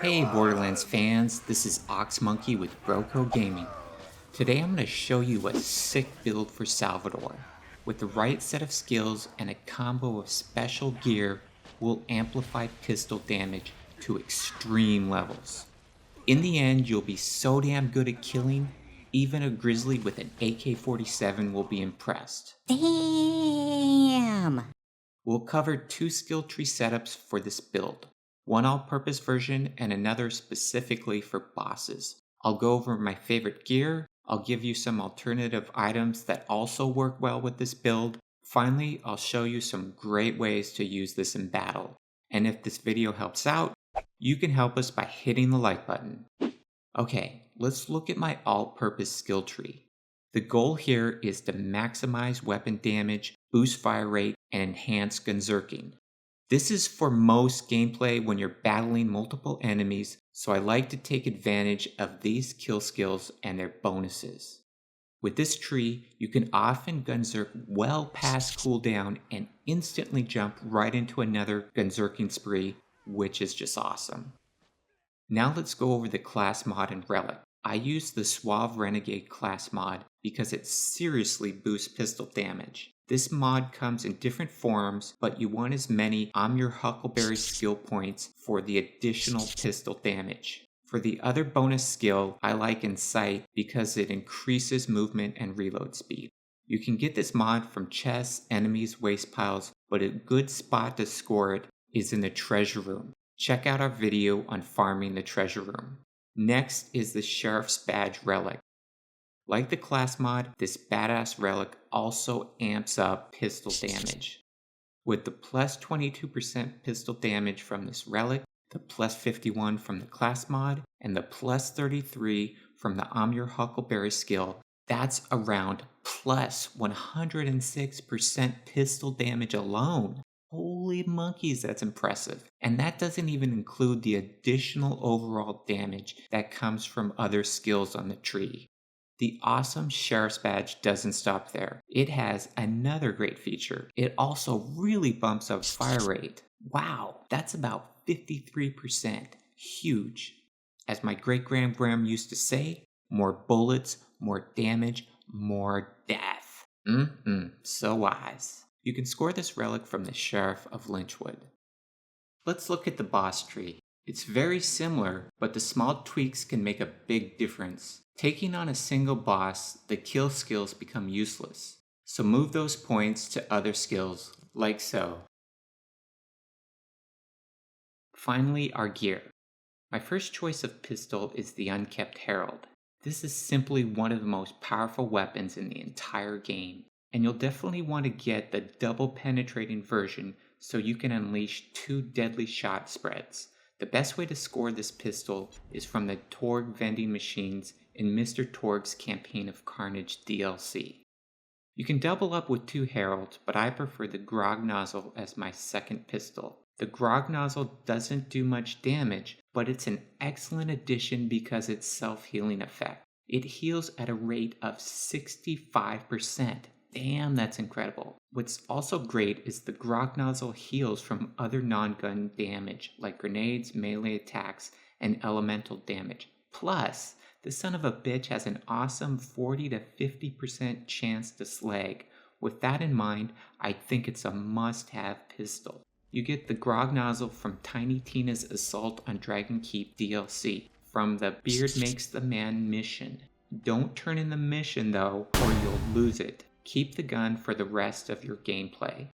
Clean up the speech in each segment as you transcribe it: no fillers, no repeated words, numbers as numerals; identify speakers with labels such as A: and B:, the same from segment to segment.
A: Hey Borderlands fans, this is Oxmonkey with Broco Gaming. Today I'm going to show you a sick build for Salvador. With the right set of skills and a combo of special gear, we'll amplify pistol damage to extreme levels. In the end, you'll be so damn good at killing, even a grizzly with an AK-47 will be impressed.
B: Damn!
A: We'll cover two skill tree setups for this build, one all-purpose version and another specifically for bosses. I'll go over my favorite gear, I'll give you some alternative items that also work well with this build. Finally, I'll show you some great ways to use this in battle. And if this video helps out, you can help us by hitting the like button. Okay, let's look at my all-purpose skill tree. The goal here is to maximize weapon damage, boost fire rate, and enhance gunzerking. This is for most gameplay when you're battling multiple enemies, so I like to take advantage of these kill skills and their bonuses. With this tree, you can often gunzerk well past cooldown and instantly jump right into another gunzerking spree, which is just awesome. Now let's go over the class mod in Relic. I use the Suave Renegade class mod because it seriously boosts pistol damage. This mod comes in different forms, but you want as many I'm Your Huckleberry skill points for the additional pistol damage. For the other bonus skill, I like Insight because it increases movement and reload speed. You can get this mod from chests, enemies, waste piles, but a good spot to score it is in the treasure room. Check out our video on farming the treasure room. Next is the Sheriff's Badge Relic. Like the class mod, this badass relic also amps up pistol damage. With the plus 22% pistol damage from this relic, the plus 51 from the class mod, and the plus 33 from the I'm Your Huckleberry skill, that's around plus 106% pistol damage alone. Holy monkeys, that's impressive. And that doesn't even include the additional overall damage that comes from other skills on the tree. The awesome Sheriff's Badge doesn't stop there. It has another great feature. It also really bumps up fire rate. Wow, that's about 53%. Huge. As my great-grandgram used to say, more bullets, more damage, more death. So wise. You can score this relic from the Sheriff of Lynchwood. Let's look at the boss tree. It's very similar, but the small tweaks can make a big difference. Taking on a single boss, the kill skills become useless. So move those points to other skills, like so. Finally, our gear. My first choice of pistol is the Unkept Herald. This is simply one of the most powerful weapons in the entire game. And you'll definitely want to get the double penetrating version so you can unleash two deadly shot spreads. The best way to score this pistol is from the Torg vending machines in Mr. Torg's Campaign of Carnage DLC. You can double up with two heralds, but I prefer the Grog Nozzle as my second pistol. The Grog Nozzle doesn't do much damage, but it's an excellent addition because its self-healing effect. It heals at a rate of 65%. Damn, that's incredible. What's also great is the Grog Nozzle heals from other non-gun damage like grenades, melee attacks, and elemental damage. Plus, the son of a bitch has an awesome 40 to 50% chance to slag. With that in mind, I think it's a must-have pistol. You get the Grog Nozzle from Tiny Tina's Assault on Dragon Keep DLC from the Beard Makes the Man mission. Don't turn in the mission though, or you'll lose it. Keep the gun for the rest of your gameplay.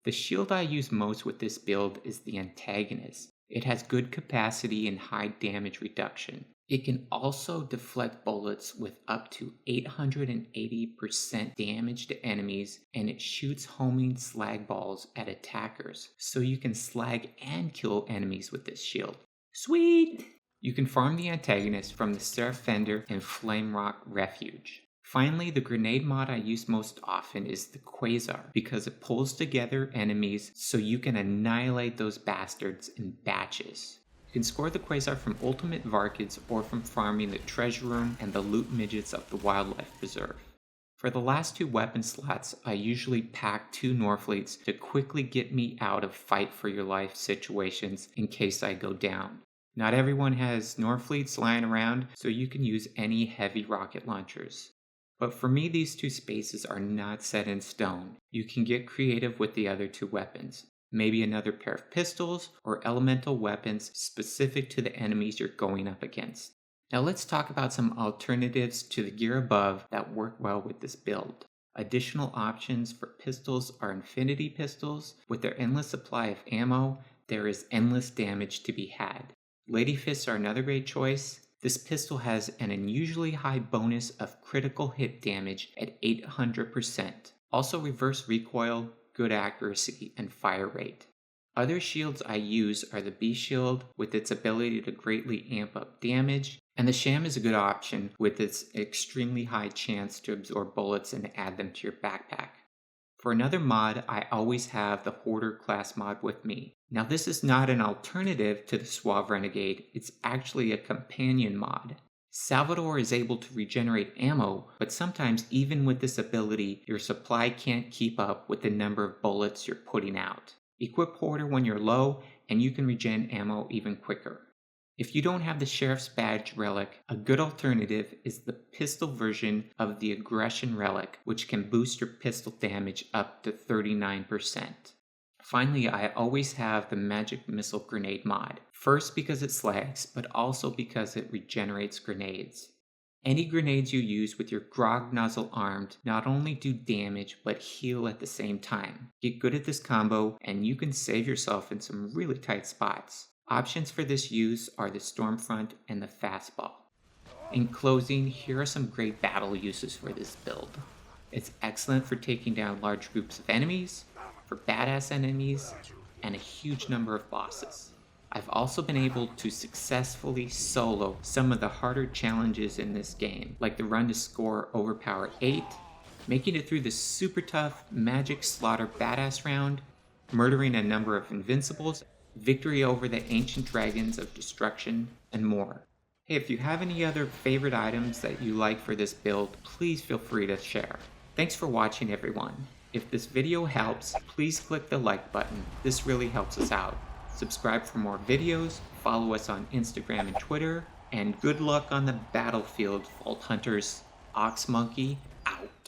A: The shield I use most with this build is the Antagonist. It has good capacity and high damage reduction. It can also deflect bullets with up to 880% damage to enemies, and it shoots homing slag balls at attackers, so you can slag and kill enemies with this shield. Sweet! You can farm the Antagonist from the Seraph Fender and Flame Rock Refuge. Finally, the grenade mod I use most often is the Quasar because it pulls together enemies so you can annihilate those bastards in batches. You can score the Quasar from Ultimate Varkids or from farming the Treasure Room and the Loot Midgets of the Wildlife Preserve. For the last two weapon slots, I usually pack two Norfleets to quickly get me out of fight for your life situations in case I go down. Not everyone has Norfleets lying around, so you can use any heavy rocket launchers. But for me, these two spaces are not set in stone. You can get creative with the other two weapons. Maybe another pair of pistols or elemental weapons specific to the enemies you're going up against. Now let's talk about some alternatives to the gear above that work well with this build. Additional options for pistols are infinity pistols. With their endless supply of ammo, there is endless damage to be had. Lady Fists are another great choice. This pistol has an unusually high bonus of critical hit damage at 800%. Also reverse recoil, good accuracy, and fire rate. Other shields I use are the B shield with its ability to greatly amp up damage, and the Sham is a good option with its extremely high chance to absorb bullets and add them to your backpack. For another mod, I always have the Hoarder class mod with me. Now this is not an alternative to the Suave Renegade, it's actually a companion mod. Salvador is able to regenerate ammo, but sometimes even with this ability, your supply can't keep up with the number of bullets you're putting out. Equip Hoarder when you're low, and you can regen ammo even quicker. If you don't have the Sheriff's Badge Relic, a good alternative is the pistol version of the Aggression Relic, which can boost your pistol damage up to 39%. Finally, I always have the Magic Missile Grenade mod, first because it slags, but also because it regenerates grenades. Any grenades you use with your Grog Nozzle armed not only do damage, but heal at the same time. Get good at this combo, and you can save yourself in some really tight spots. Options for this use are the Stormfront and the Fastball. In closing, here are some great battle uses for this build. It's excellent for taking down large groups of enemies, for badass enemies, and a huge number of bosses. I've also been able to successfully solo some of the harder challenges in this game, like the run to score Overpower 8, making it through the super tough Magic Slaughter Badass round, murdering a number of Invincibles, victory over the Ancient Dragons of Destruction, and more. Hey, if you have any other favorite items that you like for this build, please feel free to share. Thanks for watching, everyone. If this video helps, please click the like button. This really helps us out. Subscribe for more videos, follow us on Instagram and Twitter, and good luck on the battlefield, Vault Hunters, Ox Monkey,